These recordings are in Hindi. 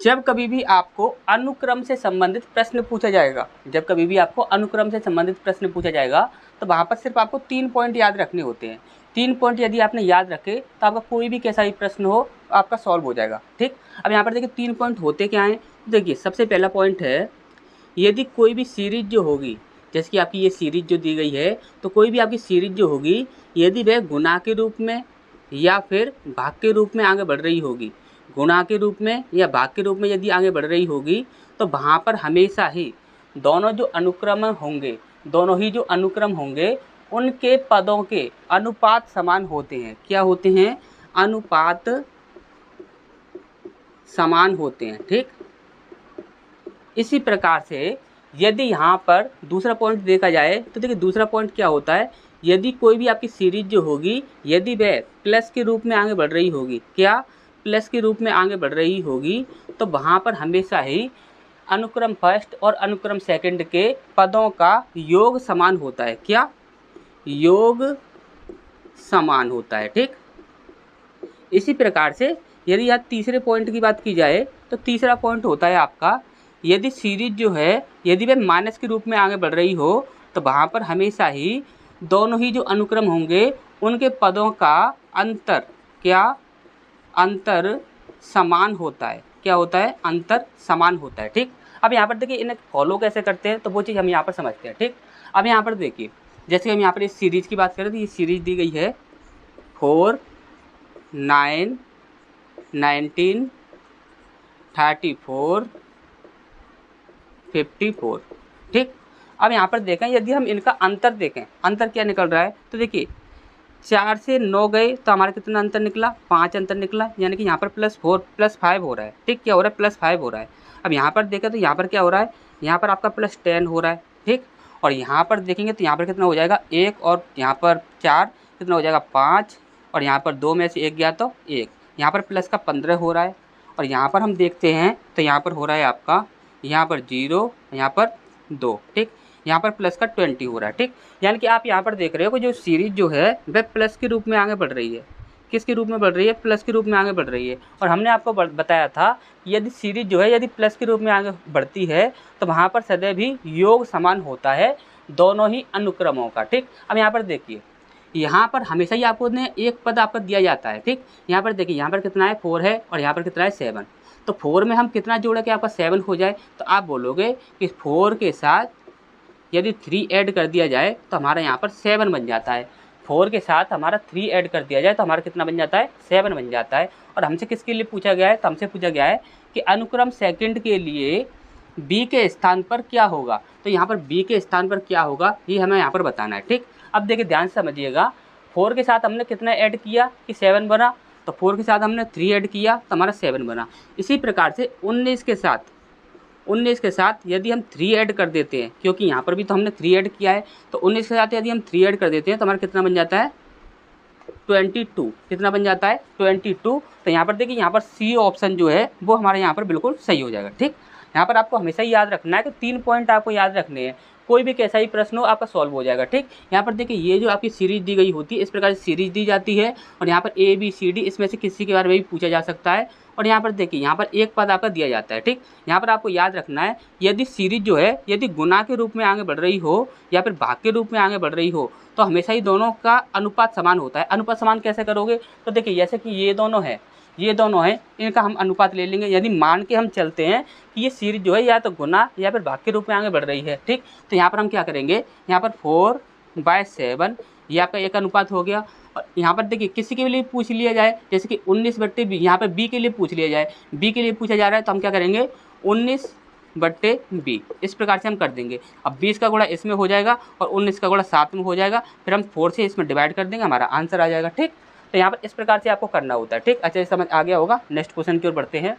जब कभी भी आपको अनुक्रम से संबंधित प्रश्न पूछा जाएगा, जब कभी भी आपको अनुक्रम से संबंधित प्रश्न पूछा जाएगा तो वहाँ पर सिर्फ आपको 3 पॉइंट याद रखने होते हैं। 3 पॉइंट यदि आपने याद रखे तो आपका कोई भी कैसा भी प्रश्न हो आपका सॉल्व हो जाएगा। ठीक, अब यहाँ पर देखिए 3 पॉइंट होते क्या हैं। देखिए सबसे पहला पॉइंट है, यदि कोई भी सीरीज जो होगी, जैसे कि आपकी ये सीरीज जो दी गई है, तो कोई भी आपकी सीरीज जो होगी यदि वह गुणा के रूप में या फिर भाग के रूप में आगे बढ़ रही होगी, गुणा के रूप में या भाग के रूप में यदि आगे बढ़ रही होगी, तो वहाँ पर हमेशा ही दोनों जो अनुक्रम होंगे, दोनों ही जो अनुक्रम होंगे उनके पदों के अनुपात समान होते हैं। क्या होते हैं? अनुपात समान होते हैं। ठीक, इसी प्रकार से यदि यहाँ पर दूसरा पॉइंट देखा जाए तो देखिए दूसरा पॉइंट क्या होता है, यदि कोई भी आपकी सीरीज जो होगी यदि वह प्लस के रूप में आगे बढ़ रही होगी, क्या प्लस के रूप में आगे बढ़ रही होगी, तो वहाँ पर हमेशा ही अनुक्रम फर्स्ट और अनुक्रम सेकंड के पदों का योग समान होता है। क्या? योग समान होता है। ठीक, इसी प्रकार से यदि यहाँ तीसरे पॉइंट की बात की जाए तो तीसरा पॉइंट होता है आपका, यदि सीरीज जो है यदि वह माइनस के रूप में आगे बढ़ रही हो तो वहाँ पर हमेशा ही दोनों ही जो अनुक्रम होंगे उनके पदों का अंतर, क्या? अंतर समान होता है। क्या होता है? अंतर समान होता है। ठीक, अब यहाँ पर देखिए इन्हें फॉलो कैसे करते हैं तो वो चीज़ हम यहाँ पर समझते हैं। ठीक, अब यहाँ पर देखिए जैसे हम यहाँ पर इस सीरीज की बात करें तो ये सीरीज दी गई है 4, 9, 19, 34, 54। ठीक, अब यहाँ पर देखें यदि हम इनका अंतर देखें, अंतर क्या निकल रहा है, तो देखिए 4 से 9 गए तो हमारा कितना अंतर निकला? 5 अंतर निकला, यानी कि यहाँ पर +4 +5 हो रहा है। ठीक, क्या हो रहा है? +5 हो रहा है। अब यहाँ पर देखें तो यहाँ पर क्या हो रहा है, यहाँ पर आपका +10 हो रहा है। ठीक, और यहाँ पर देखेंगे तो यहाँ पर कितना हो जाएगा? 1, और यहाँ पर 4 कितना हो जाएगा? 5, और यहाँ पर 2 में से 1 गया तो 1, यहाँ पर प्लस का 15 हो रहा है। और यहाँ पर हम देखते हैं तो यहाँ पर हो रहा है आपका, यहाँ पर 0, यहाँ पर 2। ठीक, यहाँ पर प्लस का 20 हो रहा है। ठीक, यानी कि आप यहाँ पर देख रहे हो कि जो सीरीज जो है वह प्लस के रूप में आगे बढ़ रही है। किसके रूप में बढ़ रही है? प्लस के रूप में आगे बढ़ रही है। और हमने आपको बताया था कि यदि सीरीज जो है यदि प्लस के रूप में आगे बढ़ती है तो वहाँ पर सदैव ही योग समान होता है दोनों ही अनुक्रमों का। ठीक, अब यहाँ पर देखिए यहाँ पर हमेशा ही आपको ने एक पद आपका दिया जाता है। ठीक, यहाँ पर देखिए यहाँ पर कितना है? 4 है, और यहाँ पर कितना है? 7। तो 4 में हम कितना जोड़ा कि आपका 7 हो जाए, तो आप बोलोगे कि 4 के साथ यदि 3 ऐड कर दिया जाए तो हमारा यहाँ पर 7 बन जाता है। 4 के साथ हमारा 3 ऐड कर दिया जाए तो हमारा कितना बन जाता है? 7 बन जाता है। और हमसे किसके लिए पूछा गया है? तो हमसे पूछा गया है कि अनुक्रम सेकंड के लिए बी के स्थान पर क्या होगा। तो यहाँ पर बी के स्थान पर क्या होगा ये हमें यहाँ पर बताना है। ठीक, अब देखिए ध्यान से समझिएगा, 4 के साथ हमने कितना ऐड किया कि 7 बना, तो 4 के साथ हमने 3 ऐड किया तो हमारा 7 बना। इसी प्रकार से 19 के साथ यदि हम 3 ऐड कर देते हैं, क्योंकि यहाँ पर भी तो हमने 3 ऐड किया है, तो 19 के साथ यदि हम 3 ऐड कर देते हैं तो हमारा कितना बन जाता है? 22। कितना बन जाता है? 22। तो यहाँ पर देखिए यहाँ पर सी ऑप्शन जो है वो हमारे यहाँ पर बिल्कुल सही हो जाएगा। ठीक, यहाँ पर आपको हमेशा ही याद रखना है कि 3 पॉइंट आपको याद रखने हैं, कोई भी कैसा ही प्रश्न हो आपका सॉल्व हो जाएगा। ठीक, यहाँ पर देखिए ये जो आपकी सीरीज दी गई होती है इस प्रकार से सीरीज दी जाती है, और यहाँ पर ABCD इसमें से किसी के बारे में भी पूछा जा सकता है। और यहाँ पर देखिए यहाँ पर एक पद आपका दिया जाता है। ठीक, यहाँ पर आपको याद रखना है यदि सीरीज जो है यदि गुणा के रूप में आगे बढ़ रही हो या फिर भाग के रूप में आगे बढ़ रही हो तो हमेशा ही दोनों का अनुपात समान होता है। अनुपात समान कैसे करोगे? तो देखिए जैसे कि ये दोनों हैं, इनका हम अनुपात ले लेंगे। यदि मान के हम चलते हैं कि ये सीरीज जो है या तो गुना या फिर भाग के रूप में आगे बढ़ रही है। ठीक, तो यहाँ पर हम क्या करेंगे, यहाँ पर 4/7 ये आपका एक अनुपात हो गया। और यहाँ पर देखिए किसी के लिए पूछ लिया जाए, जैसे कि 19/b, यहाँ पर b के लिए पूछ लिया जाए, b के लिए पूछा जा रहा है तो हम क्या करेंगे? 19/b, इस प्रकार से हम कर देंगे। अब 20 का गुणा इसमें हो जाएगा और 19 का गुणा 7 में हो जाएगा, फिर हम 4 से इसमें डिवाइड कर देंगे, हमारा आंसर आ जाएगा। ठीक, तो यहाँ पर इस प्रकार से आपको करना होता है। ठीक, अच्छा समझ आ गया होगा। नेक्स्ट क्वेश्चन की ओर बढ़ते हैं।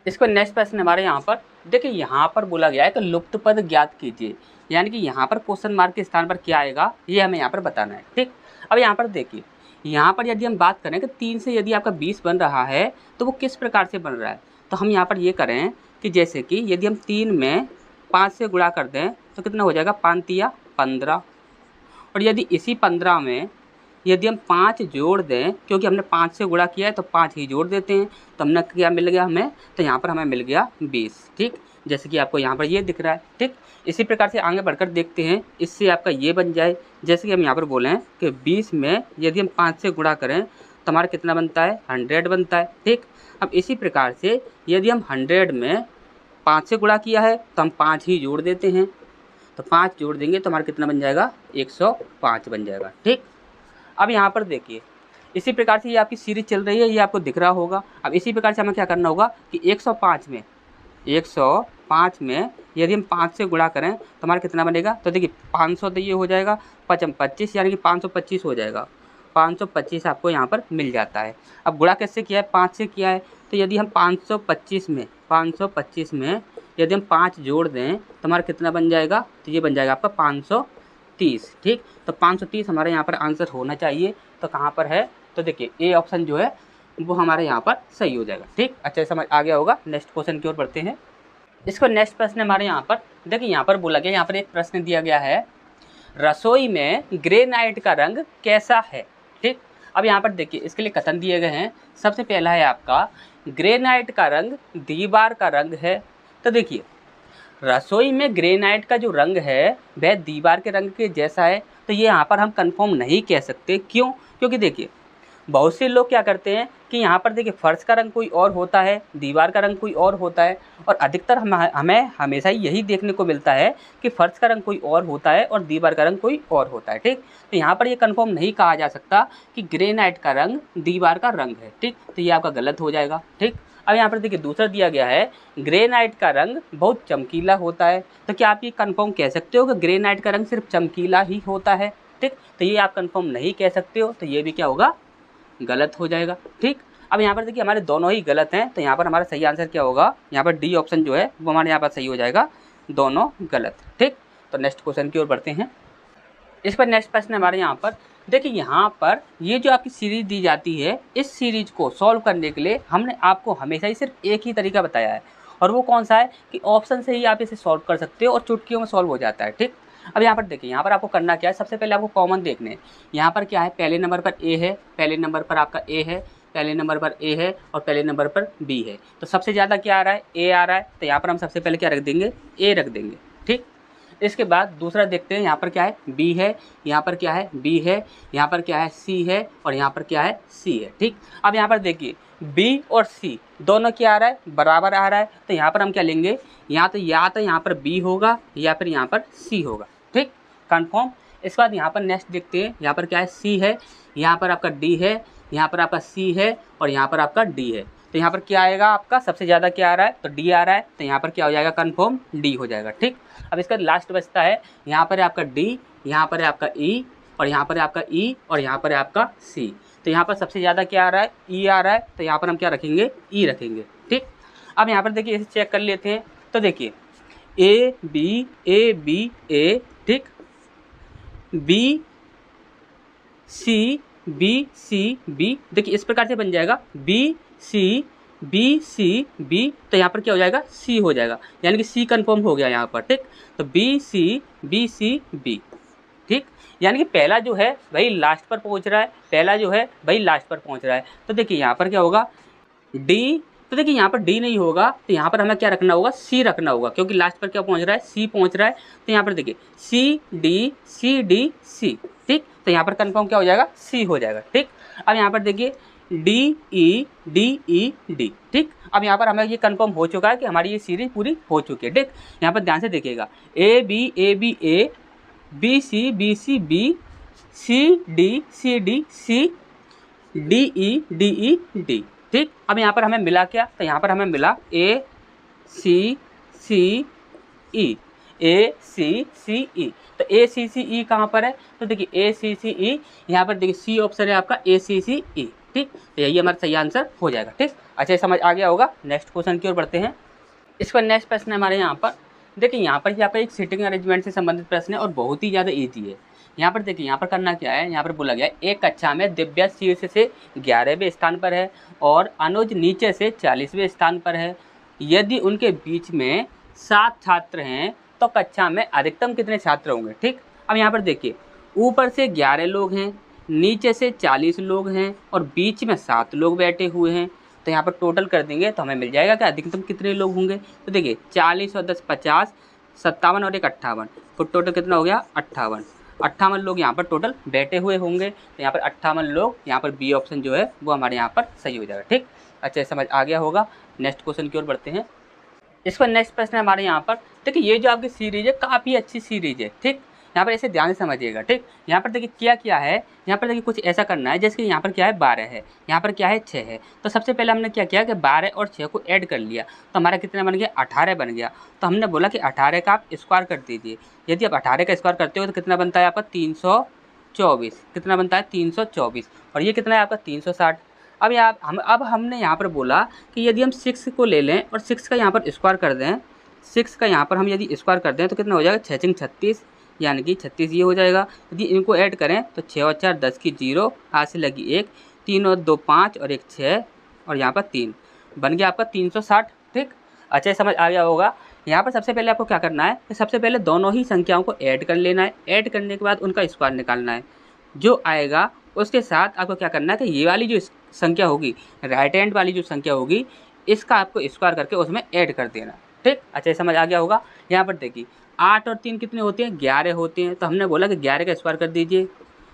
इसको नेक्स्ट प्रश्न हमारे यहाँ पर देखिए यहाँ पर बोला गया है कि लुप्त पद ज्ञात कीजिए, यानी कि यहाँ पर क्वेश्चन मार्क के स्थान पर क्या आएगा ये हमें यहाँ पर बताना है। ठीक, अब यहाँ पर देखिए यहाँ पर यदि हम बात करें कि 3 से यदि आपका 20 बन रहा है तो वो किस प्रकार से बन रहा है, तो हम यहाँ पर ये करें कि जैसे कि यदि हम 3 में 5 से गुणा कर दें तो कितना हो जाएगा? 5 तिया 15, और यदि इसी 15 में यदि हम 5 जोड़ दें, क्योंकि हमने 5 से गुणा किया है तो 5 ही जोड़ देते हैं, तो हमने क्या मिल गया हमें, तो यहाँ पर हमें मिल गया 20। ठीक, जैसे कि आपको यहाँ पर ये दिख रहा है। ठीक, इसी प्रकार से आगे बढ़कर देखते हैं, इससे आपका ये बन जाए, जैसे कि हम यहाँ पर बोले हैं कि 20 में यदि हम 5 से गुणा करें तो हमारा कितना बनता है, 100 बनता है। ठीक, अब इसी प्रकार से यदि हम 100 में 5 से गुणा किया है तो हम 5 ही जोड़ देते हैं, तो 5 जोड़ देंगे तो हमारा कितना बन जाएगा, 105 बन जाएगा। ठीक, अब यहाँ पर देखिए इसी प्रकार से ये आपकी सीरीज चल रही है, ये आपको दिख रहा होगा। अब इसी प्रकार से हमें क्या करना होगा कि 105 में यदि हम 5 से गुणा करें तो हमारा कितना बनेगा, तो देखिए 500 तो ये हो जाएगा, 25 यानी कि 525 हो जाएगा। 525 आपको यहाँ पर मिल जाता है। अब गुणा कैसे किया है, 5 से किया है, तो यदि हम 525 में यदि हम 5 जोड़ दें तो हमारा कितना बन जाएगा, तो ये बन जाएगा आपका 530। ठीक, तो 530 हमारे यहाँ पर आंसर होना चाहिए। तो कहाँ पर है, तो देखिए ए ऑप्शन जो है वो हमारे यहाँ पर सही हो जाएगा। ठीक, अच्छा समझ आ गया होगा। नेक्स्ट क्वेश्चन की ओर बढ़ते हैं। इसको नेक्स्ट प्रश्न हमारे यहाँ पर देखिए, यहाँ पर बोला गया, यहाँ पर एक प्रश्न दिया गया है, रसोई में ग्रेनाइट का रंग कैसा है। ठीक, अब यहाँ पर देखिए इसके लिए कथन दिए गए हैं। सबसे पहला है आपका, ग्रेनाइट का रंग दीवार का रंग है। तो देखिए रसोई में ग्रेनाइट का जो रंग है वह दीवार के रंग के जैसा है, तो ये यहाँ पर हम कंफर्म नहीं कह सकते। क्यों, क्योंकि देखिए बहुत से लोग क्या करते हैं कि यहाँ पर देखिए फर्श का रंग कोई और होता है, दीवार का रंग कोई और होता है, और अधिकतर हमें हमेशा ही यही देखने को मिलता है कि फर्श का रंग कोई और होता है और दीवार का रंग कोई और होता है। ठीक, तो यहाँ पर ये कंफर्म नहीं कहा जा सकता कि ग्रेनाइट का रंग दीवार का रंग है। ठीक, तो ये आपका गलत हो जाएगा। ठीक, अब यहाँ पर देखिए दूसरा दिया गया है, ग्रेनाइट का रंग बहुत चमकीला होता है। तो क्या आप ये कंफर्म कह सकते हो कि ग्रेनाइट का रंग सिर्फ चमकीला ही होता है। ठीक, तो ये आप कंफर्म नहीं कह सकते हो, तो ये भी क्या होगा, गलत हो जाएगा। ठीक, अब यहाँ पर देखिए हमारे दोनों ही गलत हैं, तो यहाँ पर हमारा सही आंसर क्या होगा, यहाँ पर डी ऑप्शन जो है वो हमारे यहाँ पर सही हो जाएगा, दोनों गलत। ठीक, तो नेक्स्ट क्वेश्चन की ओर बढ़ते हैं। इस पर नेक्स्ट प्रश्न हमारे यहाँ पर देखिए, यहाँ पर ये जो आपकी सीरीज दी जाती है, इस सीरीज को सॉल्व करने के लिए हमने आपको हमेशा ही सिर्फ एक ही तरीका बताया है, और वो कौन सा है कि ऑप्शन से ही आप इसे सॉल्व कर सकते हो और चुटकियों में सॉल्व हो जाता है। ठीक, अब यहाँ पर देखिए, यहाँ पर आपको करना क्या है, सबसे पहले आपको कॉमन देखने हैं। यहाँ पर क्या है, पहले नंबर पर ए है, पहले नंबर पर आपका ए है, पहले नंबर पर ए है और पहले नंबर पर बी है। तो सबसे ज़्यादा क्या आ रहा है, ए आ रहा है, तो यहाँ पर हम सबसे पहले क्या रख देंगे, ए रख देंगे। ठीक, इसके बाद दूसरा देखते हैं, यहाँ पर क्या है, बी है, यहाँ पर क्या है, बी है, यहाँ पर क्या है, सी है, और यहाँ पर क्या है, सी है। ठीक, अब यहाँ पर देखिए बी और सी दोनों क्या आ रहा है, बराबर आ रहा है, तो यहाँ पर हम क्या लेंगे, या तो यहाँ पर बी होगा या फिर यहाँ पर सी होगा। ठीक, कन्फर्म। इसके बाद यहाँ पर नेक्स्ट देखते हैं, यहाँ पर क्या है, सी है, यहाँ पर आपका डी है, यहाँ पर आपका सी है और यहाँ पर आपका डी है। तो यहाँ पर क्या आएगा आपका, सबसे ज़्यादा क्या आ रहा है, तो डी आ रहा है, तो यहाँ पर क्या हो जाएगा, कन्फर्म डी हो जाएगा। ठीक, अब इसका लास्ट बचता है, यहाँ पर है आपका डी, यहाँ पर है आपका ई, और यहाँ पर है आपका ई, और यहाँ पर है आपका सी। तो यहाँ पर सबसे ज़्यादा क्या आ रहा है, ई आ रहा है, तो यहाँ पर हम क्या रखेंगे, ई रखेंगे। ठीक, अब यहाँ पर देखिए इसे चेक कर लेते हैं। तो देखिए ए बी ए, ठीक, बी सी बी, देखिए इस प्रकार से बन जाएगा बी सी बी, तो यहाँ पर क्या हो जाएगा, सी हो जाएगा, यानी कि सी कंफर्म हो गया यहाँ पर। ठीक, तो बी सी बी। ठीक, यानी कि पहला जो है वही लास्ट पर पहुँच रहा है, पहला जो है वही लास्ट पर पहुँच रहा है। तो देखिए यहाँ पर क्या होगा, डी, तो देखिए यहाँ पर डी नहीं होगा, तो यहाँ पर हमें क्या रखना होगा, सी रखना होगा, क्योंकि लास्ट पर क्या पहुँच रहा है, सी पहुँच रहा है। तो यहाँ पर देखिए सी डी सी। ठीक, तो यहाँ पर कंफर्म क्या हो जाएगा, सी हो जाएगा। ठीक, अब यहाँ पर देखिए डी ई डी। ठीक, अब यहाँ पर हमें ये कंफर्म हो चुका है कि हमारी ये सीरीज पूरी हो चुकी है। ठीक, यहाँ पर ध्यान से देखिएगा, A B A, B C B, C D C, D E D. ठीक, अब यहाँ पर हमें मिला क्या, तो यहाँ पर हमें मिला ए सी ई, तो ए सी ई कहाँ पर है, तो देखिए ए सी ई, यहाँ पर देखिए सी ऑप्शन है आपका ए सी ई। ठीक, तो यही हमारा सही आंसर हो जाएगा। ठीक, अच्छा समझ आ गया होगा। नेक्स्ट क्वेश्चन की ओर बढ़ते हैं। इसका नेक्स्ट प्रश्न हमारे यहाँ पर देखिए, यहाँ पर एक सीटिंग अरेंजमेंट से संबंधित प्रश्न है और बहुत ही ज़्यादा ईजी है। यहाँ पर देखिए, यहाँ पर करना क्या है, यहाँ पर बोला गया है एक कक्षा में दिव्या शीर्ष से 11वें स्थान पर है और अनुज नीचे से 40वें स्थान पर है। यदि उनके बीच में 7 छात्र हैं तो कक्षा में अधिकतम कितने छात्र होंगे। ठीक, अब यहाँ पर देखिए ऊपर से 11 लोग हैं, नीचे से 40 लोग हैं और बीच में 7 लोग बैठे हुए हैं, तो यहाँ पर टोटल कर देंगे तो हमें मिल जाएगा कि अधिकतम कितने लोग होंगे। तो देखिए 40 और 10 50, 57 और 1 58, तो टोटल कितना हो गया 58 लोग यहाँ पर टोटल बैठे हुए होंगे। तो यहाँ पर 58 लोग, यहाँ पर बी ऑप्शन जो है वो हमारे यहाँ पर सही हो जाएगा। ठीक, अच्छा समझ आ गया होगा। नेक्स्ट क्वेश्चन की ओर बढ़ते हैं। इस पर नेक्स्ट प्रश्न है हमारे यहाँ पर, देखिए ये जो आपकी सीरीज है काफ़ी अच्छी सीरीज है। ठीक, यहाँ पर ऐसे ध्यान से समझिएगा। ठीक, यहाँ पर देखिए क्या है, यहाँ पर देखिए कुछ ऐसा करना है जैसे कि यहाँ पर क्या है 12 है, यहाँ पर क्या है 6 है। तो सबसे पहले हमने क्या किया कि 12 और 6 को ऐड कर लिया, तो हमारा कितना बन गया 18 बन गया। तो हमने बोला कि 18 का आप स्क्वायर कर दीजिए। यदि आप 18 का स्क्वायर करते हो तो कितना बनता है आपका 324, कितना बनता है 324, और ये कितना है आपका 360। अब हमने यहाँ पर बोला कि यदि हम 6 को ले लें और 6 का यहाँ पर स्क्वायर कर दें, 6 का यहाँ पर हम यदि स्क्वायर कर दें तो कितना हो जाएगा 6 6 36, यानी कि 36 ये हो जाएगा। यदि इनको ऐड करें तो 6 और 4 10 की 0, हाथ से लगी 1, 3 और 2 5 और 1 6 और यहाँ पर 3, बन गया आपका 360। ठीक, अच्छा समझ आ गया होगा। यहाँ पर सबसे पहले आपको क्या करना है कि सबसे पहले दोनों ही संख्याओं को ऐड कर लेना है। ऐड करने के बाद उनका स्क्वायर निकालना है, जो आएगा उसके साथ आपको क्या करना है कि ये वाली जो संख्या होगी, राइट हैंड वाली जो संख्या होगी, इसका आपको स्क्वायर करके उसमें ऐड कर देना। ठीक, अच्छा समझ आ गया होगा। यहाँ पर देखिए 8 और 3 कितने होते हैं 11 होते हैं, तो हमने बोला कि 11 का स्क्वायर कर दीजिए,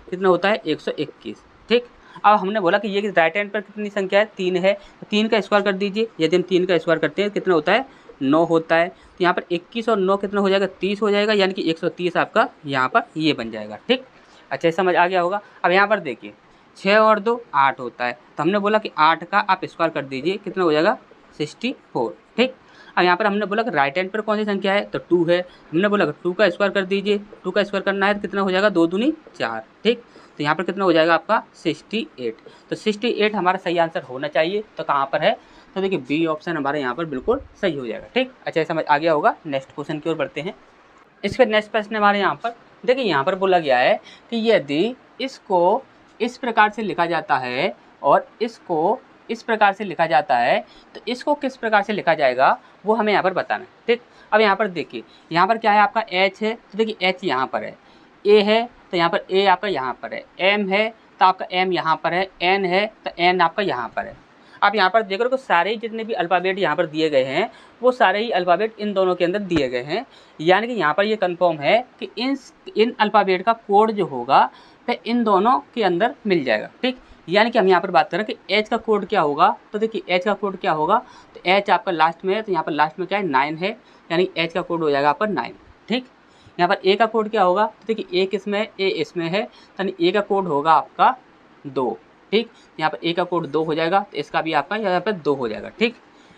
कितना होता है 121। ठीक, अब हमने बोला कि ये राइट हैंड पर कितनी संख्या है 3 है, तो 3 का स्क्वायर कर दीजिए। यदि हम 3 का स्क्वायर करते हैं कितना होता है 9 होता है। तो यहाँ पर 21 और 9 कितना हो जाएगा 30 हो जाएगा, यानी कि 130 आपका यहाँ पर ये बन जाएगा। ठीक, अच्छा समझ आ गया होगा। अब यहाँ पर देखिए 6 और 2 8 होता है, तो हमने बोला कि 8 का आप स्क्वायर कर दीजिए, कितना हो जाएगा 64। ठीक, अब यहाँ पर हमने बोला कि राइट हैंड पर कौन सी संख्या है तो 2 है, हमने बोला कि 2 का स्क्वायर कर दीजिए। 2 का स्क्वायर करना है तो कितना हो जाएगा 2 दूनी 4। ठीक, तो यहाँ पर कितना हो जाएगा आपका 68। तो 68 हमारा सही आंसर होना चाहिए। तो कहाँ पर है, तो देखिए बी ऑप्शन हमारे यहाँ पर बिल्कुल सही हो जाएगा। ठीक, अच्छा समझ आ गया होगा। नेक्स्ट क्वेश्चन की ओर बढ़ते हैं। इस पर नेक्स्ट प्रश्न हमारे यहाँ पर देखिए, यहाँ पर बोला गया है कि यदि इसको इस प्रकार से लिखा जाता है और इसको इस प्रकार से लिखा जाता है, तो इसको किस प्रकार से लिखा जाएगा वो हमें यहाँ पर बताना है। ठीक, अब यहाँ पर देखिए, यहाँ पर क्या है आपका एच है, तो देखिए एच यहाँ पर है, ए है तो यहाँ पर ए आपका यहाँ पर है, एम है तो आपका एम यहाँ पर है, एन है तो एन आपका यहाँ पर है। आप यहाँ पर देख रहे हो सारे जितने भी अल्फ़ाबेट यहाँ पर दिए गए हैं वो सारे ही अल्फ़ाबेट इन दोनों के अंदर दिए गए हैं, यानी कि यहाँ पर ये कंफर्म है कि इन अल्फ़ाबेट का कोड जो होगा वह इन दोनों के अंदर मिल जाएगा। ठीक, यानी कि हम यहाँ पर बात करें कि एच का कोड क्या होगा, तो देखिए एच का कोड क्या होगा, तो एच आपका लास्ट में है, तो यहाँ पर लास्ट में क्या है 9 है, यानी एच का कोड हो जाएगा आपका 9। ठीक, यहाँ पर ए का कोड क्या होगा, तो देखिए ए किसमें है, ए इसमें है, यानी ए का कोड होगा आपका 2। ठीक, यहाँ पर ए का कोड 2 हो जाएगा, तो इसका भी आपका यहाँ पर 2 हो जाएगा। ठीक,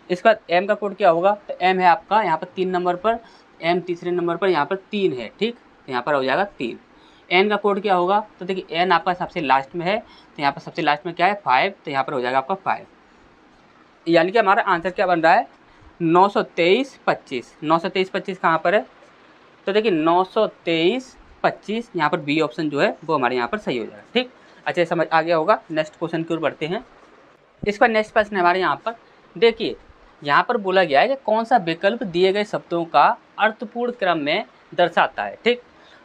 इसका एम का कोड क्या होगा, तो एम है आपका यहाँ पर 3 नंबर पर, एम तीसरे नंबर पर, यहाँ पर 3 है। ठीक, तो यहाँ पर हो जाएगा 3। एन का कोड क्या होगा, तो देखिए एन आपका सबसे लास्ट में है, तो यहाँ पर सबसे लास्ट में क्या है 5, तो यहाँ पर हो जाएगा आपका 5। यानी कि हमारा आंसर क्या बन रहा है 923 25। 923 25 कहाँ पर है, तो देखिए 923 25 यहाँ पर बी ऑप्शन जो है वो हमारे यहाँ पर सही हो जाएगा। ठीक, अच्छा समझ आ गया होगा। नेक्स्ट क्वेश्चन की ओर बढ़ते हैं। इस पर नेक्स्ट प्रश्न है हमारे यहाँ पर, देखिए यहाँ पर बोला गया है कि कौन सा विकल्प दिए गए शब्दों का अर्थपूर्ण क्रम में दर्शाता है। ठीक,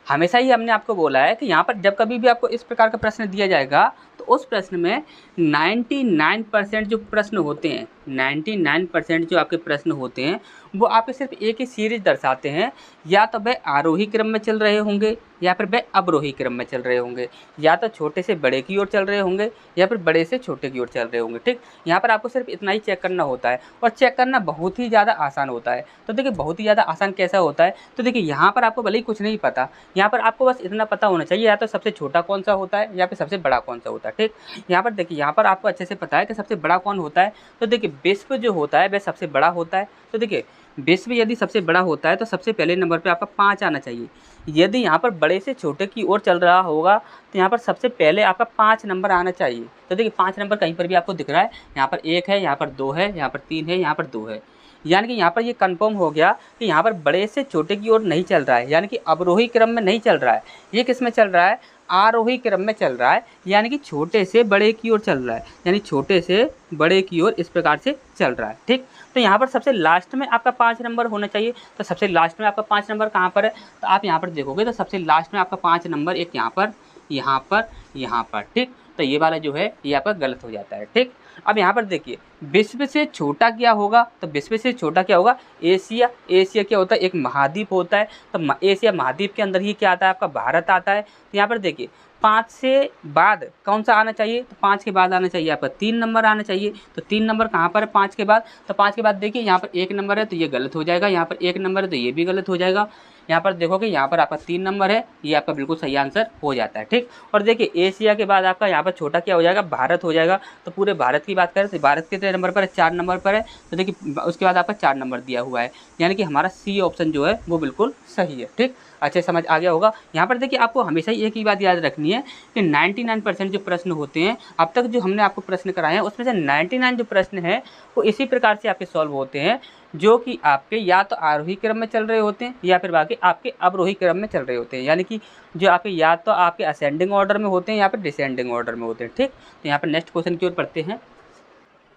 हमेशा ही हमने आपको बोला है कि यहाँ पर जब कभी भी आपको इस प्रकार का प्रश्न दिया जाएगा तो उस प्रश्न में 99% जो प्रश्न होते हैं, 99% जो आपके प्रश्न होते हैं वो आपके सिर्फ एक ही सीरीज दर्शाते हैं, या तो वह आरोही क्रम में चल रहे होंगे या फिर वह अवरोही क्रम में चल रहे होंगे, या तो छोटे से बड़े की ओर चल रहे होंगे या फिर बड़े से छोटे की ओर चल रहे होंगे। ठीक, यहाँ पर आपको सिर्फ इतना ही चेक करना होता है, और चेक करना बहुत ही ज़्यादा आसान होता है। तो देखिए बहुत ही ज़्यादा आसान कैसा होता है, तो देखिए यहाँ पर आपको भले ही कुछ नहीं पता, यहाँ पर आपको बस इतना पता होना चाहिए या तो सबसे छोटा कौन सा होता है या फिर सबसे बड़ा कौन सा होता है। ठीक, यहाँ पर देखिए यहाँ पर आपको अच्छे से पता है कि सबसे बड़ा कौन होता है, तो देखिए विश्व जो होता है वह सबसे बड़ा होता है। तो देखिए विश्व यदि सबसे बड़ा होता है तो सबसे पहले नंबर पे आपका 5 आना चाहिए। यदि यहाँ पर बड़े से छोटे की ओर चल रहा होगा तो यहाँ पर सबसे पहले आपका 5 नंबर आना चाहिए। तो देखिए 5 नंबर कहीं पर भी आपको दिख रहा है, यहाँ पर 1 है, यहाँ पर 2 है, यहाँ पर 3 है, यहाँ पर 2 है, यानी कि यहाँ पर ये कंफर्म हो गया कि यहाँ पर बड़े से छोटे की ओर नहीं चल रहा है, यानी कि अवरोही क्रम में नहीं चल रहा है, ये किस में चल रहा है आरोही क्रम में चल रहा है, यानी कि छोटे से बड़े की ओर चल रहा है, यानी छोटे से बड़े की ओर इस प्रकार से चल रहा है। ठीक, तो यहाँ पर सबसे लास्ट में आपका 5 नंबर होना चाहिए। तो सबसे लास्ट में आपका 5 नंबर कहाँ पर है, तो आप यहाँ पर देखोगे तो सबसे लास्ट में आपका 5 नंबर एक यहाँ पर यहाँ पर, ठीक। तो ये वाला जो है ये आपका गलत हो जाता है, ठीक। अब यहाँ पर देखिए विश्व से छोटा क्या होगा, तो विश्व से छोटा क्या होगा, एशिया। एशिया क्या होता है, एक महाद्वीप होता है। तो एशिया महाद्वीप के अंदर ही क्या आता है, आपका भारत आता है। तो यहाँ पर देखिए 5 से बाद कौन सा आना चाहिए, तो 5 के बाद आना चाहिए आपका 3 नंबर आना चाहिए। तो 3 नंबर कहाँ पर है 5 के बाद, तो 5 के बाद देखिए यहाँ पर 1 नंबर है तो ये गलत हो जाएगा, यहाँ पर 1 नंबर है तो ये भी गलत हो जाएगा। यहाँ पर देखोगे यहाँ पर आपका 3 नंबर है, ये आपका बिल्कुल सही आंसर हो जाता है, ठीक। और देखिए एशिया के बाद आपका यहाँ पर छोटा क्या हो जाएगा, भारत हो जाएगा। तो पूरे भारत की बात करें तो भारत कितने नंबर पर है, 4 नंबर पर है। तो देखिए उसके बाद आपका 4 नंबर दिया हुआ है, यानी कि हमारा सी ऑप्शन जो है वो बिल्कुल सही है, ठीक। अच्छे समझ आ गया होगा। यहाँ पर देखिए आपको हमेशा ही एक ही बात याद रखनी है कि 99% जो प्रश्न होते हैं अब तक जो हमने आपको प्रश्न कराए हैं उसमें से 99 जो प्रश्न हैं वो इसी प्रकार से आपके सॉल्व होते हैं, जो कि आपके या तो आरोही क्रम में चल रहे होते हैं या फिर बाकी आपके अवरोही क्रम में चल रहे होते हैं, यानी कि जो आपके या तो आपके असेंडिंग ऑर्डर में होते हैं या फिर डिसेंडिंग ऑर्डर में होते हैं, ठीक। तो यहाँ पर नेक्स्ट क्वेश्चन की ओर पढ़ते हैं।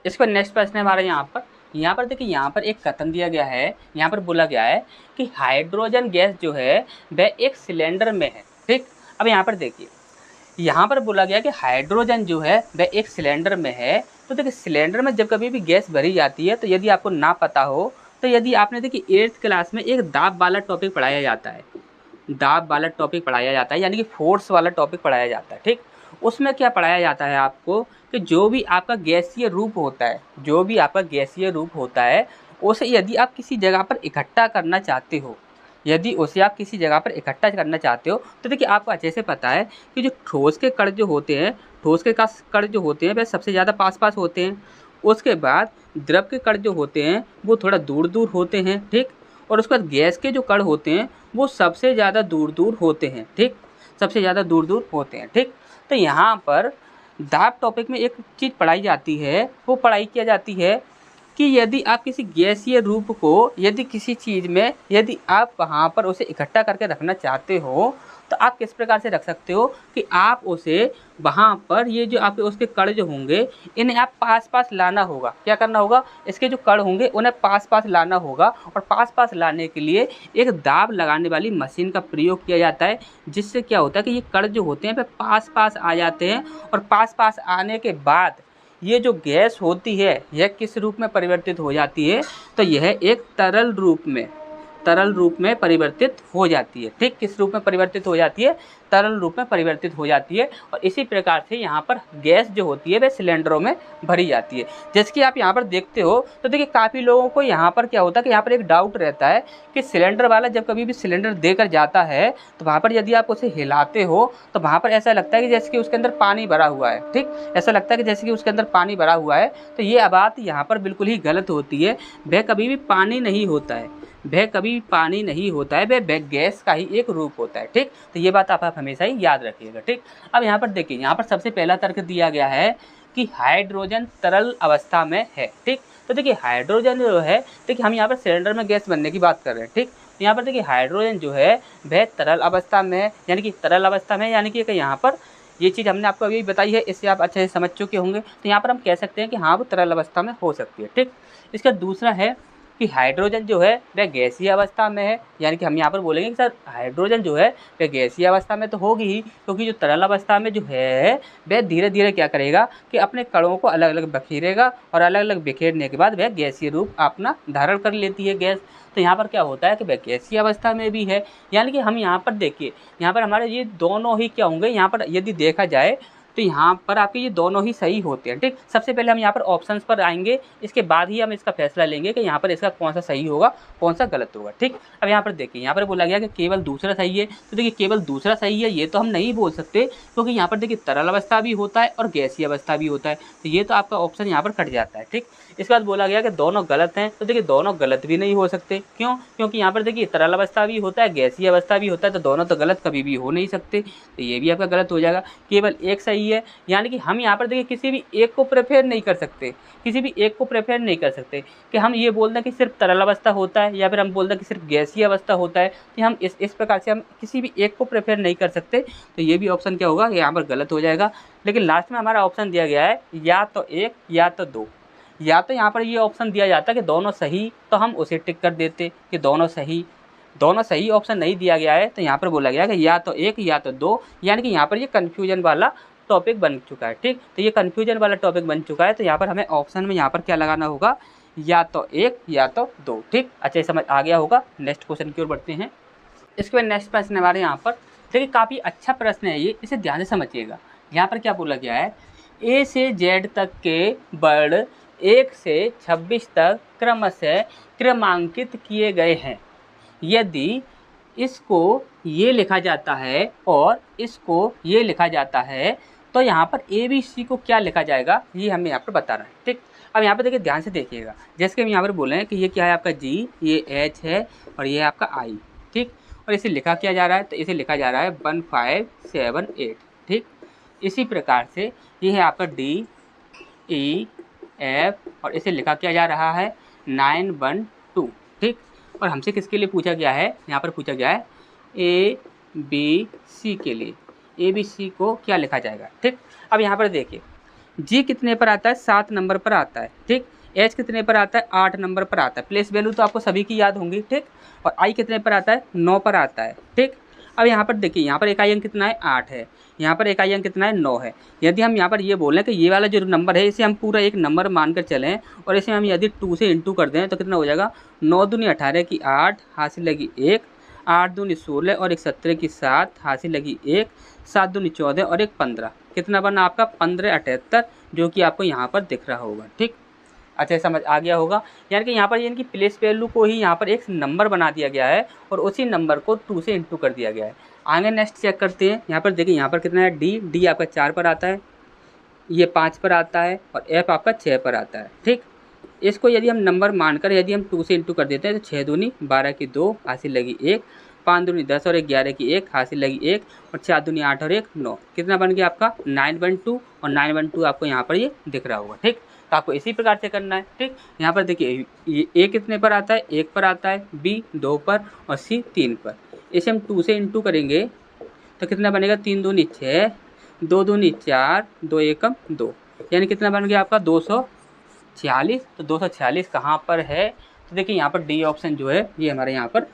इसका नेक्स्ट प्रश्न है हमारा यहाँ पर देखिए यहाँ पर एक कथन दिया गया है, यहाँ पर बोला गया है कि हाइड्रोजन गैस जो है वह एक सिलेंडर में है, ठीक। अब यहाँ पर देखिए यहाँ पर बोला गया कि हाइड्रोजन जो है वह एक सिलेंडर में है। तो देखिए सिलेंडर में जब कभी भी गैस भरी जाती है तो यदि आपको ना पता हो तो यदि आपने देखिए 8th क्लास में एक दाब वाला टॉपिक पढ़ाया जाता है, दाब वाला टॉपिक पढ़ाया जाता है, यानी कि फोर्स वाला टॉपिक पढ़ाया जाता है, ठीक। उसमें क्या पढ़ाया जाता है आपको कि जो भी आपका गैसीय रूप होता है, जो भी आपका गैसीय रूप होता है उसे यदि आप किसी जगह पर इकट्ठा करना चाहते हो, यदि उसे आप किसी जगह पर इकट्ठा करना चाहते हो तो देखिए आपको अच्छे से पता है कि जो ठोस के कण जो होते हैं, ठोस के कण जो होते हैं वह सबसे ज़्यादा पास पास होते हैं। उसके बाद द्रव के कण जो होते हैं वो थोड़ा दूर दूर होते हैं, ठीक। और उसके बाद गैस के जो कण होते हैं वो सबसे ज़्यादा दूर दूर होते हैं, ठीक, सबसे ज़्यादा दूर दूर होते हैं, ठीक। तो यहाँ पर दाब टॉपिक में एक चीज़ पढ़ाई जाती है, वो पढ़ाई किया जाती है कि यदि आप किसी गैसीय रूप को यदि किसी चीज़ में यदि आप वहाँ पर उसे इकट्ठा करके रखना चाहते हो तो आप किस प्रकार से रख सकते हो कि आप उसे वहाँ पर ये जो आपके उसके कण जो होंगे इन्हें आप पास पास लाना होगा। क्या करना होगा, इसके जो कण होंगे उन्हें पास पास लाना होगा, और पास पास लाने के लिए एक दाब लगाने वाली मशीन का प्रयोग किया जाता है, जिससे क्या होता है कि ये कण जो होते हैं वे पास पास आ जाते हैं। और पास पास आने के बाद ये जो गैस होती है यह किस रूप में परिवर्तित हो जाती है, तो यह एक तरल रूप में परिवर्तित हो जाती है, ठीक। किस रूप में परिवर्तित हो जाती है, तरल रूप में परिवर्तित हो जाती है। और इसी प्रकार से यहाँ पर गैस जो होती है वह सिलेंडरों में भरी जाती है। जैसे कि आप यहाँ पर देखते हो तो देखिए काफ़ी लोगों को यहाँ पर क्या होता है कि यहाँ पर एक डाउट रहता है कि सिलेंडर वाला जब कभी भी सिलेंडर देकर जाता है तो वहाँ पर यदि आप उसे हिलाते हो तो वहाँ पर ऐसा लगता है कि जैसे कि उसके अंदर पानी भरा हुआ है, ठीक, ऐसा लगता है कि जैसे कि उसके अंदर पानी भरा हुआ है। तो ये बात यहाँ पर बिल्कुल ही गलत होती है। वह कभी भी पानी नहीं होता है, वह कभी पानी नहीं होता है, वह गैस का ही एक रूप होता है, ठीक। तो ये बात आप हमेशा ही याद रखिएगा, ठीक। अब यहाँ पर देखिए यहाँ पर सबसे पहला तर्क दिया गया है कि हाइड्रोजन तरल अवस्था में है, ठीक। तो देखिए हाइड्रोजन जो है, देखिए हम यहाँ पर सिलेंडर में गैस बनने की बात कर रहे हैं, ठीक। तो यहाँ पर देखिए हाइड्रोजन जो है वह तरल अवस्था में है, यानी कि तरल अवस्था में, यानी कि यहाँ पर ये चीज़ हमने आपको अभी बताई है, इससे आप अच्छे से समझ चुके होंगे। तो यहाँ पर हम कह सकते हैं कि हाँ वो तरल अवस्था में हो सकती है, ठीक। इसका दूसरा है कि हाइड्रोजन जो है वह गैसीय अवस्था में है, यानी कि हम यहाँ पर बोलेंगे कि सर हाइड्रोजन जो है वह गैसीय अवस्था में तो होगी ही, क्योंकि जो तरल अवस्था में जो है वह धीरे धीरे क्या करेगा कि अपने कणों को अलग अलग बिखेरेगा, और अलग अलग बिखेरने के बाद वह गैसीय रूप अपना धारण कर लेती है गैस। तो यहाँ पर क्या होता है कि वह गैसीय अवस्था में भी है, यानी कि हम यहाँ पर देखिए यहाँ पर हमारे ये दोनों ही क्या होंगे, यहाँ पर यदि देखा जाए तो यहाँ पर आपके ये दोनों ही सही होते हैं, ठीक। सबसे पहले हम यहाँ पर ऑप्शंस पर आएंगे, इसके बाद ही हम इसका फैसला लेंगे कि यहाँ पर इसका कौन सा सही होगा कौन सा गलत होगा, ठीक। अब यहाँ पर देखिए यहाँ पर बोला गया कि केवल दूसरा सही है। तो देखिए केवल दूसरा सही है ये तो हम नहीं बोल सकते, क्योंकि यहाँ पर देखिए तरल अवस्था भी होता है और गैसीय अवस्था भी होता है, तो ये तो आपका ऑप्शन यहाँ पर कट जाता है, ठीक। इसके बाद बोला गया कि दोनों गलत हैं। तो देखिए दोनों गलत भी नहीं हो सकते, क्यों, क्योंकि यहाँ पर देखिए तरल अवस्था भी होता है गैसीय अवस्था भी होता है, तो दोनों तो गलत कभी भी हो नहीं सकते, तो ये भी आपका गलत हो जाएगा। केवल एक सही है, यानी कि हम यहाँ पर देखिए किसी भी एक को प्रेफर नहीं कर सकते, किसी भी एक को प्रेफर नहीं कर सकते कि हम ये बोल दें कि सिर्फ तरल अवस्था होता है या फिर हम बोल दें कि सिर्फ गैसीय अवस्था होता है, तो हम इस प्रकार से हम किसी भी एक को प्रेफर नहीं कर सकते। तो ये भी ऑप्शन क्या होगा, यहाँ पर गलत हो जाएगा। लेकिन लास्ट में हमारा ऑप्शन दिया गया है या तो एक या तो दो, या तो यहाँ पर ये ऑप्शन दिया जाता है कि दोनों सही, तो हम उसे टिक कर देते कि दोनों सही, दोनों सही ऑप्शन नहीं दिया गया है, तो यहाँ पर बोला गया कि या तो एक या तो दो, यानी कि यहाँ पर ये कन्फ्यूजन वाला टॉपिक बन चुका है। ठीक, तो ये कन्फ्यूजन वाला टॉपिक बन चुका है, तो यहाँ पर हमें ऑप्शन में यहाँ पर क्या लगाना होगा, या तो एक या तो दो। ठीक, अच्छा समझ आ गया होगा। नेक्स्ट क्वेश्चन की ओर बढ़ते हैं। इसके बाद नेक्स्ट प्रश्न हमारे यहाँ पर देखिए, काफ़ी अच्छा प्रश्न है ये, इसे ध्यान से समझिएगा। यहाँ पर क्या बोला गया है, ए से जेड तक के वर्ड 1 से 26 तक क्रमशः क्रमांकित किए गए हैं। यदि इसको ये लिखा जाता है और इसको ये लिखा जाता है, तो यहाँ पर ए बी सी को क्या लिखा जाएगा, ये हमें यहाँ पर बता रहा है। ठीक, अब यहाँ पर देखिए ध्यान से देखिएगा, जैसे कि हम यहाँ पर बोले हैं कि ये क्या है आपका जी, ये एच है और ये है आपका आई। ठीक, और इसे लिखा क्या जा रहा है, तो इसे लिखा जा रहा है 1578। ठीक, इसी प्रकार से ये है आपका डी ई एफ और इसे लिखा क्या जा रहा है 912। ठीक, और हमसे किसके लिए पूछा गया है, यहाँ पर पूछा गया है ए बी सी के लिए, ए बी सी को क्या लिखा जाएगा। ठीक, अब यहाँ पर देखिए जी कितने पर आता है, 7 नंबर पर आता है। ठीक, एच कितने पर आता है, 8 नंबर पर आता है। प्लेस वैल्यू तो आपको सभी की याद होंगी। ठीक, और आई कितने पर आता है, 9 पर आता है। ठीक, अब यहाँ पर देखिए, यहाँ पर इकाई अंक कितना है, 8 है, यहाँ पर इकाई अंक कितना है, 9 है। यदि हम यहाँ पर ये बोलें कि ये वाला जो नंबर है इसे हम पूरा एक नंबर मानकर चलें और इसे हम यदि 2 से इंटू कर दें, तो कितना हो जाएगा, 9 दूनी 18 की 8 हासिल लगी 1, 8 दूनी 16 और 1 17 की 7 हासिल लगी 1, 7 दूनी 14 और 1 15, कितना बना आपका 1578, जो कि आपको यहाँ पर दिख रहा होगा। ठीक, अच्छा समझ आ गया होगा। यानी कि यहाँ पर इनकी प्लेस वैल्यू को ही यहाँ पर एक नंबर बना दिया गया है और उसी नंबर को 2 से इंटू कर दिया गया है। आगे नेक्स्ट चेक करते हैं। यहाँ पर देखिए, यहाँ पर कितना है, डी आपका 4 पर आता है, ये 5 पर आता है और एफ आपका 6 पर आता है। ठीक, इसको यदि हम नंबर मानकर यदि हम 2 से इंटू कर देते हैं, तो 6 दूनी 12 की 2 हासिल लगी 1, 5 दूनी 10 और 11 की 1 हासिल लगी 1 और 4 दूनी 8 और 1 9, कितना बन गया आपका 912 और 912 आपको यहाँ पर ये दिख रहा होगा। ठीक, तो आपको इसी प्रकार से करना है। ठीक, यहाँ पर देखिए ये ए कितने पर आता है, 1 पर आता है, बी 2 पर और सी 3 पर। इसे हम 2 से इंटू करेंगे तो कितना बनेगा, 3 दूनी 6, 2 दूनी 4, 2 एकम 2, यानी कितना बन गया आपका 246। तो 246 कहाँ पर है, तो देखिए यहाँ पर डी ऑप्शन जो है ये हमारे यहाँ पर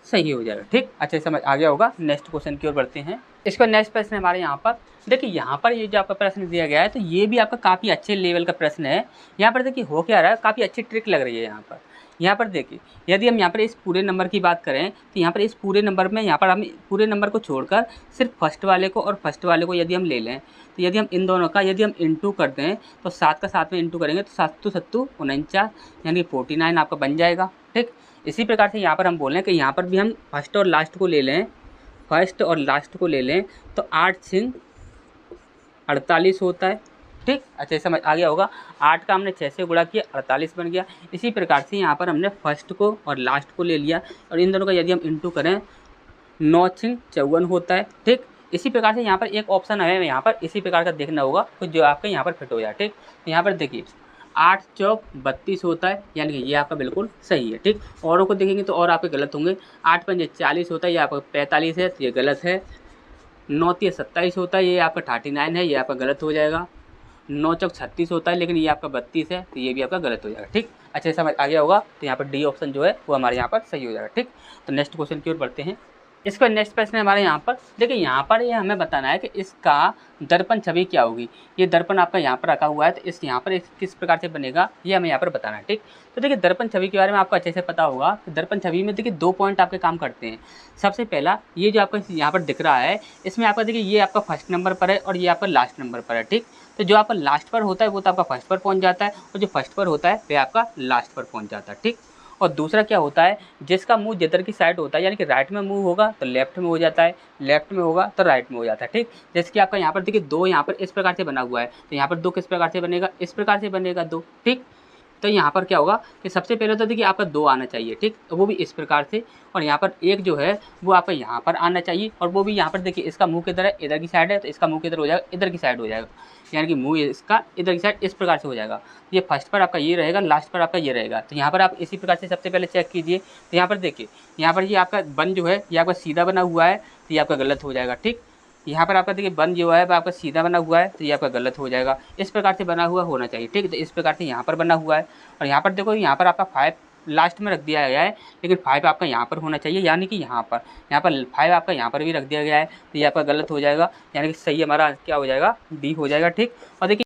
सही हो जाएगा। ठीक, अच्छे समझ आ गया होगा। नेक्स्ट क्वेश्चन की ओर बढ़ते हैं। इसका नेक्स्ट प्रश्न हमारे यहाँ पर देखिए, यहाँ पर ये जो आपका प्रश्न दिया गया है, तो ये भी आपका काफ़ी अच्छे लेवल का प्रश्न है। यहाँ पर देखिए हो क्या रहा है, काफ़ी अच्छी ट्रिक लग रही है यहाँ पर देखिए, यदि हम यहाँ पर इस पूरे नंबर की बात करें, तो यहाँ पर इस पूरे नंबर में यहाँ पर हम पूरे नंबर को छोड़कर सिर्फ फर्स्ट वाले को और फर्स्ट वाले को यदि हम ले लें, तो यदि हम इन दोनों का यदि हम इंटू कर दें, तो 7 का 7 में इंटू करेंगे तो 7 7 49, यानी 49 आपका बन जाएगा। ठीक, इसी प्रकार से यहाँ पर हम बोलें कि यहाँ पर भी हम फर्स्ट और लास्ट को ले लें, फर्स्ट और लास्ट को ले लें, तो 8 सिंह 48 होता है। ठीक, अच्छा समझ आ गया होगा। 8 का हमने 6 से गुणा किया, 48 बन गया। इसी प्रकार से यहाँ पर हमने फर्स्ट को और लास्ट को ले लिया और इन दोनों का यदि हम इंटू करें, 9 सिंह 54 होता है। ठीक, इसी प्रकार से यहाँ पर एक ऑप्शन है, यहाँ पर इसी प्रकार का देखना होगा तो जो आपके यहाँ पर फिट हो जाए। ठीक, तो यहाँ पर देखिए 8 चौक 32 होता है, यानी कि ये आपका बिल्कुल सही है। ठीक, औरों को देखेंगे तो और आपके गलत होंगे। 8 पंजे 40 होता है, ये आपका 45 है, तो ये गलत है। 9 तिया 27 होता है, ये आपका 39 है, ये आपका गलत हो जाएगा। 9 चौक 36 होता है, लेकिन ये आपका 32 है, तो ये भी आपका गलत हो जाएगा। ठीक, अच्छे समझ आ गया होगा। तो यहाँ पर डी ऑप्शन जो है वो हमारे यहाँ पर सही हो जाएगा। ठीक, तो नेक्स्ट क्वेश्चन की ओर बढ़ते हैं। इसका नेक्स्ट प्रश्न हमारे यहाँ पर देखिए, यहाँ पर ये हमें बताना है कि इसका दर्पण छवि क्या होगी। ये दर्पण आपका यहाँ पर रखा हुआ है, तो इस यहाँ पर किस प्रकार से बनेगा ये हमें यहाँ पर बताना है। ठीक, तो देखिए दर्पण छवि के बारे में आपको अच्छे से पता होगा कि दर्पण छवि में देखिए 2 पॉइंट आपके काम करते हैं। सबसे पहला ये जो आपका यहाँ पर दिख रहा है, इसमें आपका देखिए ये आपका फर्स्ट नंबर पर है और ये आपका लास्ट नंबर पर है। ठीक, तो जो आपका लास्ट पर होता है वो तो आपका फर्स्ट पर पहुँच जाता है और जो फर्स्ट पर होता है वह आपका लास्ट पर पहुँच जाता है। ठीक, और दूसरा क्या होता है, जिसका मुंह जिधर की साइड होता है, यानी कि राइट में मुंह होगा तो लेफ्ट में हो जाता है, लेफ्ट में होगा तो राइट में हो जाता है। ठीक, जैसे कि आपका यहाँ पर देखिए 2 यहाँ पर इस प्रकार से बना हुआ है, तो यहाँ पर 2 किस प्रकार से बनेगा, इस प्रकार से बनेगा 2। ठीक, तो यहाँ पर क्या होगा कि सबसे पहले तो देखिए आपका 2 आना चाहिए। ठीक, तो वो भी इस प्रकार से, और यहाँ पर 1 जो है वो आपका यहाँ पर आना चाहिए, और वो भी यहाँ पर देखिए इसका मुंह किधर है, इधर की साइड है, तो इसका मुंह किधर हो जाएगा, इधर की साइड हो जाएगा, यानी कि मुंह इसका इधर की साइड इस प्रकार से हो जाएगा। ये फर्स्ट पर आपका ये रहेगा, लास्ट पर आपका ये रहेगा। तो यहाँ पर आप इसी प्रकार से सबसे पहले चेक कीजिए। तो यहाँ पर देखिए, यहाँ पर ये आपका बन जो है ये आपका सीधा बना हुआ है, तो ये आपका गलत हो जाएगा। ठीक, यहाँ पर आपका देखिए बन जो है वो आपका सीधा बना हुआ है, तो ये आपका गलत हो जाएगा। इस प्रकार से बना हुआ होना चाहिए। ठीक, तो इस प्रकार से यहाँ पर बना हुआ है, और यहाँ पर देखो यहाँ पर आपका 5 लास्ट में रख दिया गया है, लेकिन 5 आपका यहाँ पर होना चाहिए, यानी कि यहाँ पर 5 आपका यहाँ पर भी रख दिया गया है, तो ये आपका गलत हो जाएगा, यानी कि सही हमारा क्या हो जाएगा, डी हो जाएगा। ठीक, और देखिए